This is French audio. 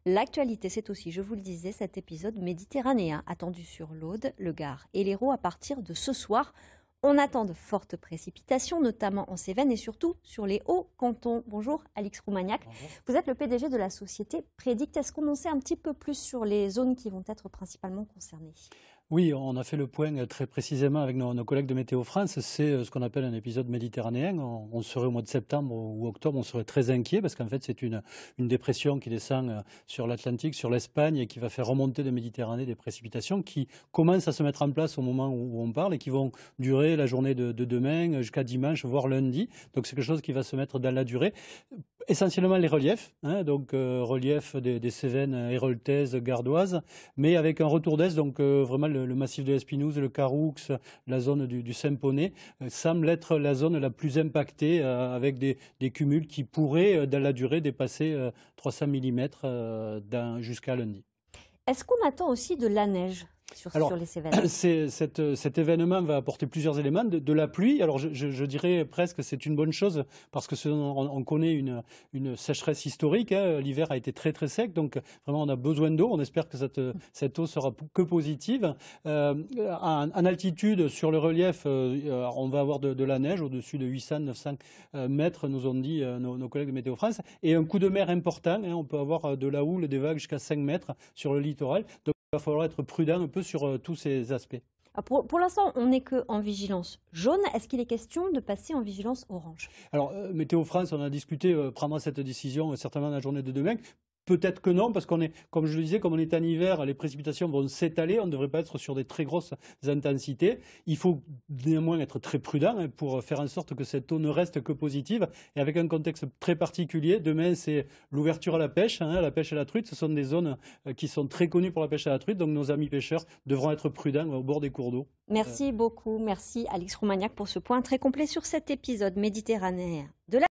L'actualité, c'est aussi, je vous le disais, cet épisode méditerranéen attendu sur l'Aude, le Gard et l'Hérault à partir de ce soir. On attend de fortes précipitations, notamment en Cévennes et surtout sur les hauts cantons. Bonjour Alix Roumaniac. Bonjour. Vous êtes le PDG de la société Prédict. Est-ce qu'on en sait un petit peu plus sur les zones qui vont être principalement concernées ? Oui, on a fait le point très précisément avec nos collègues de Météo France. C'est ce qu'on appelle un épisode méditerranéen. On serait au mois de septembre ou octobre, on serait très inquiet parce qu'en fait c'est une dépression qui descend sur l'Atlantique, sur l'Espagne et qui va faire remonter de Méditerranée des précipitations qui commencent à se mettre en place au moment où on parle et qui vont durer la journée de demain jusqu'à dimanche, voire lundi. Donc c'est quelque chose qui va se mettre dans la durée. Essentiellement les reliefs, donc relief des Cévennes héraultaises, gardoises, mais avec un retour d'est, donc vraiment le massif de l'Espinouse, le Caroux, la zone du Saint-Poney, semble être la zone la plus impactée avec des cumuls qui pourraient dans la durée dépasser 300 mm jusqu'à lundi. Est-ce qu'on attend aussi de la neige sur les Cévennes? Cet événement va apporter plusieurs éléments. De la pluie, alors je dirais presque que c'est une bonne chose parce que on connaît une sécheresse historique. L'hiver a été très très sec, donc vraiment on a besoin d'eau. On espère que cette eau sera que positive. En altitude, sur le relief, on va avoir de la neige au-dessus de 800-900 mètres, nous ont dit nos collègues de Météo France. Et un coup de mer important, on peut avoir de la houle, des vagues jusqu'à 5 mètres sur le littoral. Donc, il va falloir être prudent un peu sur tous ces aspects. Pour l'instant, on n'est qu'en vigilance jaune. Est-ce qu'il est question de passer en vigilance orange? Alors, Météo France, on a discuté, prendra cette décision certainement dans la journée de demain. Peut-être que non, parce qu'on est, comme je le disais, comme on est en hiver, les précipitations vont s'étaler, on ne devrait pas être sur des très grosses intensités. Il faut néanmoins être très prudent pour faire en sorte que cette eau ne reste que positive. Et avec un contexte très particulier, demain c'est l'ouverture à la pêche et la truite. Ce sont des zones qui sont très connues pour la pêche à la truite, donc nos amis pêcheurs devront être prudents au bord des cours d'eau. Merci beaucoup, merci Alix Roumaniac pour ce point très complet sur cet épisode méditerranéen de la